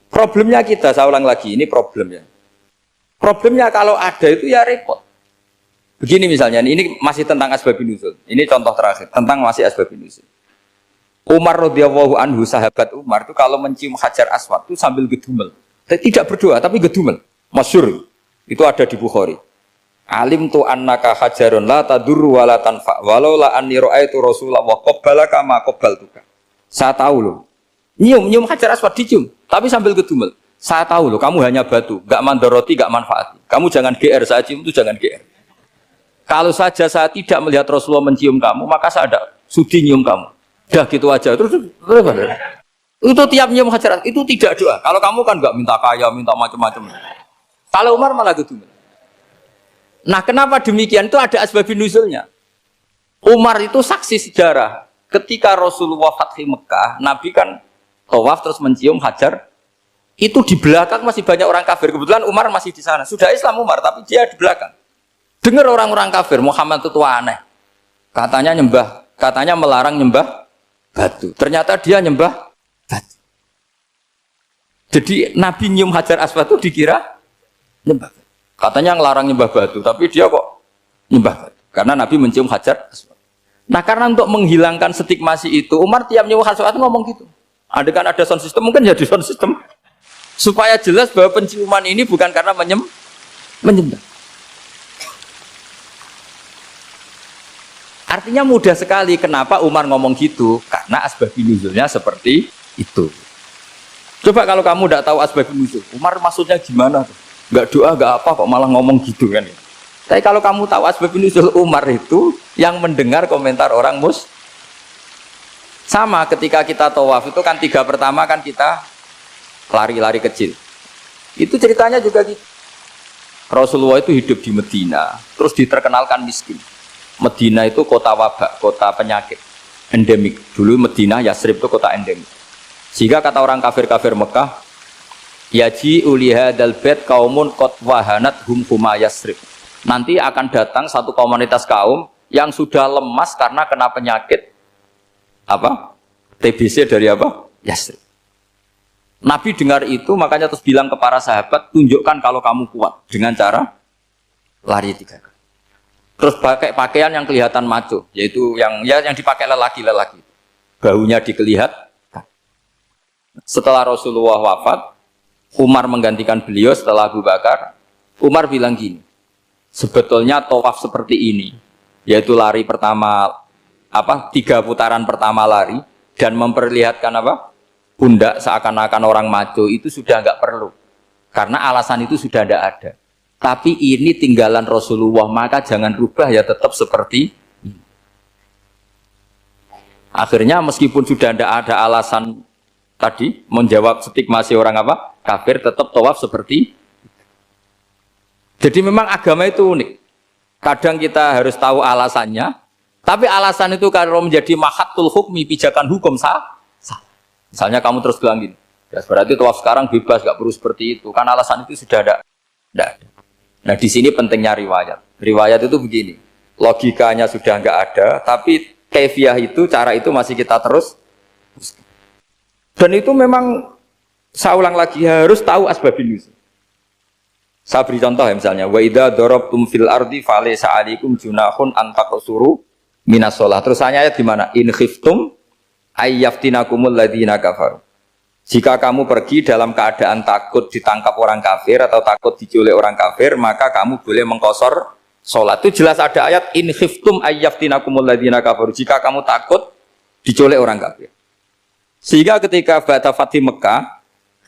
problemnya kita, saya ulang lagi, ini problemnya. Problemnya kalau ada itu ya repot. Begini misalnya, ini masih tentang asbabun nuzul. Ini contoh terakhir, tentang masih asbabun nuzul. Umar radhiyallahu anhu, sahabat Umar itu kalau mencium Hajar Aswad itu sambil gedumel. Tidak berdoa, tapi gedumel. Masyhur. Itu ada di Bukhari. Alim tu annaka hajarun la tadurru wa la tanfa walau la anni ra'aitu Rasulullah wa qabbalaka ma qabbaltuka. Saya tahu loh. Nyium Hajar Aswad dicium, tapi sambil gedumel. Saya tahu loh, kamu hanya batu, enggak mandoroti, enggak manfaat. Kamu jangan GR, saya cium itu jangan GR. Kalau saja saya tidak melihat Rasulullah mencium kamu, maka saya ada sudi nyium kamu. Dah gitu aja. Terus itu tiap nyium Hajar itu tidak doa. Kalau kamu kan nggak minta kaya, minta macam-macam. Kalau Umar malah gitu. Nah, kenapa demikian? Itu ada asbabun nuzulnya. Umar itu saksi sejarah. Ketika Rasulullah Fathi Mekah, Nabi kan tawaf terus mencium Hajar. Itu di belakang masih banyak orang kafir. Kebetulan Umar masih di sana. Sudah Islam Umar, tapi dia di belakang. Dengar orang-orang kafir, Muhammad itu tua aneh. Katanya melarang nyembah batu. Ternyata dia nyembah batu. Jadi Nabi nyium Hajar Aswad itu dikira nyembah batu. Katanya ngelarang nyembah batu, tapi dia kok nyembah batu. Karena Nabi mencium Hajar Aswad. Nah karena untuk menghilangkan stigmasi itu, Umar tiap nyium Hajar Aswad ngomong gitu. Ada kan ada sound system, mungkin jadi sound system. Supaya jelas bahwa penciuman ini bukan karena menyembah. Artinya mudah sekali kenapa Umar ngomong gitu, karena asbabun nuzulnya seperti itu. Coba kalau kamu tidak tahu asbabun nuzul, Umar maksudnya gimana tuh? Enggak doa, enggak apa kok malah ngomong gitu kan ya. Tapi kalau kamu tahu asbabun nuzul Umar itu yang mendengar komentar orang sama ketika kita tawaf itu kan 3 pertama kan kita lari-lari kecil. Itu ceritanya juga gitu. Rasulullah itu hidup di Medina, terus diterkenalkan miskin. Medina itu kota wabak, kota penyakit endemik. Dulu Medina, Yasrib itu kota endemik. Sehingga kata orang kafir-kafir Mekah, yaji ulihadal bait kaumun qad wahanat hum huma Yasrib. Nanti akan datang satu komunitas kaum yang sudah lemas karena kena penyakit apa? TBC dari apa? Yasrib. Nabi dengar itu makanya terus bilang ke para sahabat, tunjukkan kalau kamu kuat dengan cara lari 3 kali. Terus pakai pakaian yang kelihatan maco, yaitu yang dipakai lelaki-lelaki. Bahunya dikelihat. Setelah Rasulullah wafat, Umar menggantikan beliau setelah Abu Bakar. Umar bilang gini, sebetulnya tawaf seperti ini, yaitu lari pertama 3 putaran pertama lari dan memperlihatkan pundak seakan-akan orang maco itu sudah nggak perlu, karena alasan itu sudah tidak ada. Tapi ini tinggalan Rasulullah, maka jangan rubah ya tetap seperti ini. Akhirnya meskipun sudah tidak ada alasan tadi menjawab stigmasi orang apa kafir, tetap tawaf seperti. Jadi memang agama itu unik. Kadang kita harus tahu alasannya, tapi alasan itu kalau menjadi mahatul hukmi, pijakan hukum sah. Misalnya kamu terus bilang gini, ya berarti tawaf sekarang bebas, gak perlu seperti itu. Kan alasan itu sudah ada. Tidak ada. Nah di sini pentingnya riwayat. Riwayat itu begini, logikanya sudah nggak ada, tapi kaifiah itu, cara itu masih kita terus. Dan itu memang, saya ulang lagi, harus tahu asbabun nuzul. Saya beri contoh ya misalnya, wa idza darabtum fil ardi falaysa 'alaikum junahun an taqsuru minas shalah. Terus ayat di mana? In khiftum ayyaftinakumul ladzina kafaru. Jika kamu pergi dalam keadaan takut ditangkap orang kafir atau takut diculik orang kafir, maka kamu boleh mengqasar salat. Itu jelas ada ayat in khiftum ayyaftinakumul ladzina kafaru. Jika kamu takut diculik orang kafir. Sehingga ketika ba'da fathi Mekah,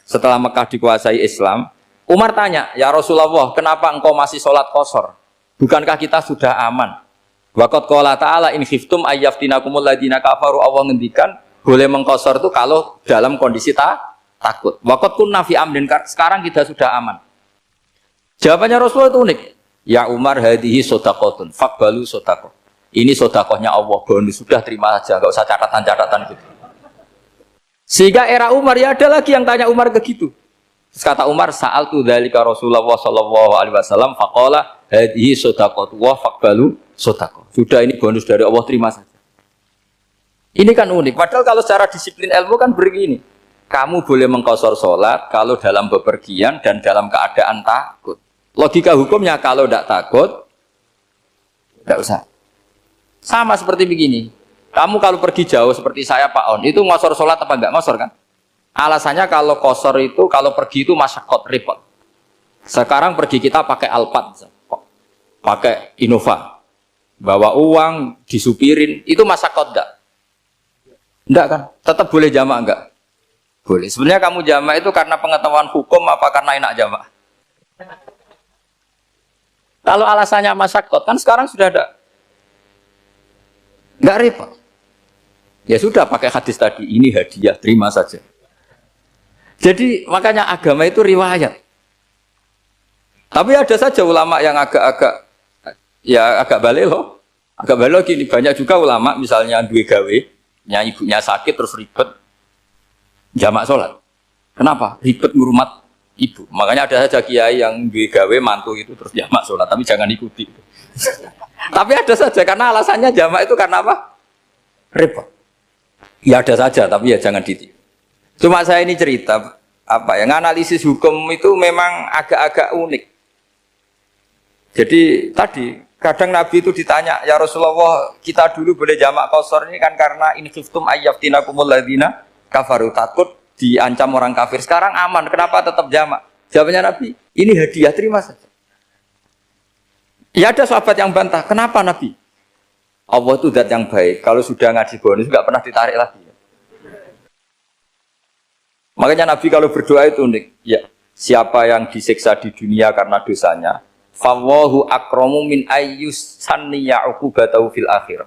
setelah Mekah dikuasai Islam, Umar tanya, ya Rasulullah, kenapa engkau masih sholat qasar? Bukankah kita sudah aman? Waqad qala ta'ala in khiftum ayyaftinakumul ladzina kafaru. Allah ngendikan boleh mengqasar itu kalau dalam kondisi takut. Waqad kunna fi amrin, sekarang kita sudah aman. Jawabannya Rasulullah itu unik. Ya Umar, hadhihi shadaqatun faqbalu shadaqah. Ini sedekahnya Allah, bonus, sudah terima saja, enggak usah catatan-catatan gitu. Sehingga era Umar ya ada lagi yang tanya Umar ke gitu. Terus kata Umar, sa'altu dzalika Rasulullah sallallahu alaihi wasallam faqala hadhihi shadaqatu wa faqbalu shadaqah. Sudah ini bonus dari Allah, terima saja. Ini kan unik. Padahal kalau secara disiplin ilmu kan begini. Kamu boleh mengqasar sholat kalau dalam bepergian dan dalam keadaan takut. Logika hukumnya kalau tidak takut, tidak usah. Sama seperti begini. Kamu kalau pergi jauh seperti saya Pak On, itu ngosor sholat apa enggak ngosor kan? Alasannya kalau kosor itu, kalau pergi itu masyakot, repot. Sekarang pergi kita pakai Alphard, pakai Innova, bawa uang, disupirin, itu masyakot enggak? Enggak kan? Tetap boleh jamak enggak? Boleh. Sebenarnya kamu jamak itu karena pengetahuan hukum apa karena enak jamak? Kalau alasannya masyakot, kan sekarang sudah ada. Enggak repot. Ya sudah pakai hadis tadi, ini hadiah, terima saja. Jadi makanya agama itu riwayat. Tapi ada saja ulama yang agak balik loh. Agak balik loh gini, banyak juga ulama misalnya duwe gawe, ibunya sakit terus ribet jamak sholat. Kenapa? Ribet ngurmat ibu. Makanya ada saja kiai yang duwe gawe mantu itu terus jamak sholat, tapi jangan ikuti. Tapi ada saja karena alasannya jamak itu karena apa? Repot. Ya ada saja, tapi ya jangan ditiru. Cuma saya ini cerita apa ya, analisis hukum itu memang agak-agak unik. Jadi tadi kadang Nabi itu ditanya, ya Rasulullah, kita dulu boleh jamak qasar ini kan karena in khiftum ayyaftinakumul ladzina kafaru, takut diancam orang kafir. Sekarang aman, kenapa tetap jamak? Jawabnya Nabi, ini hadiah, terima saja. Ya ada sahabat yang bantah, kenapa Nabi? Allah itu zat yang baik, kalau sudah ngaji bonus nggak pernah ditarik lagi. Makanya Nabi kalau berdoa itu unik. Ya, siapa yang disiksa di dunia karena dosanya, fawahu akramu min ayyus sanniya uqubatahu fil akhir.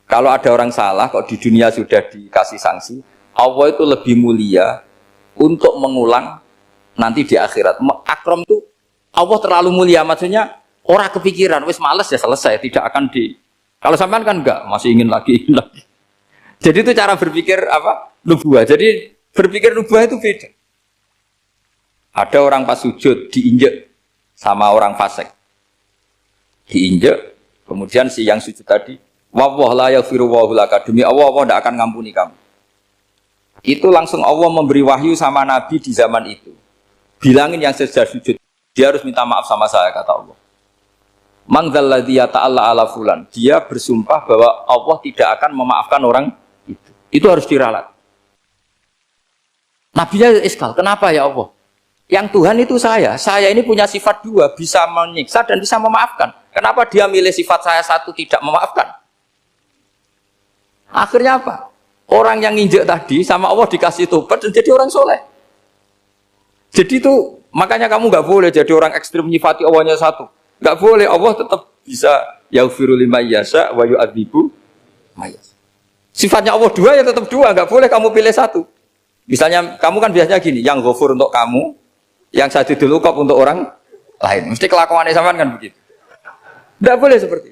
Kalau ada orang salah kok di dunia sudah dikasih sanksi, Allah itu lebih mulia untuk mengulang nanti di akhirat. Akram itu Allah terlalu mulia, maksudnya orang kepikiran wis males ya selesai, tidak akan di. Kalau sampean kan enggak, masih ingin lagi. Jadi itu cara berpikir apa? Nubuah. Jadi berpikir nubuah itu beda. Ada orang pas sujud diinjek sama orang fasik. Diinjek, kemudian si yang sujud tadi, wallahu la yaghfiru wallahu laka, demi Allah tidak akan ngampuni kamu. Itu langsung Allah memberi wahyu sama Nabi di zaman itu. Bilangin yang sedang sujud, dia harus minta maaf sama saya, kata Allah. Man dzalladzi yata'alla ala fulan, dia bersumpah bahwa Allah tidak akan memaafkan orang itu. Itu harus diralat. Nabinya iskal, kenapa ya Allah? Yang Tuhan itu saya ini punya sifat dua, bisa menyiksa dan bisa memaafkan. Kenapa dia milih sifat saya satu tidak memaafkan? Akhirnya apa? Orang yang nginjek tadi sama Allah dikasih tobat dan jadi orang soleh. Jadi itu Makanya kamu nggak boleh jadi orang ekstrim nyifati Allahnya satu. Nggak boleh. Allah tetap bisa yaghfiru liman yasha wa yu'adzibu may yasha. Sifatnya Allah dua ya tetap dua. Nggak boleh kamu pilih satu. Misalnya kamu kan biasanya gini, yang ghafur untuk kamu, yang sadidul uqab untuk orang lain. Mesti kelakuannya sampean kan begitu. Nggak boleh seperti itu.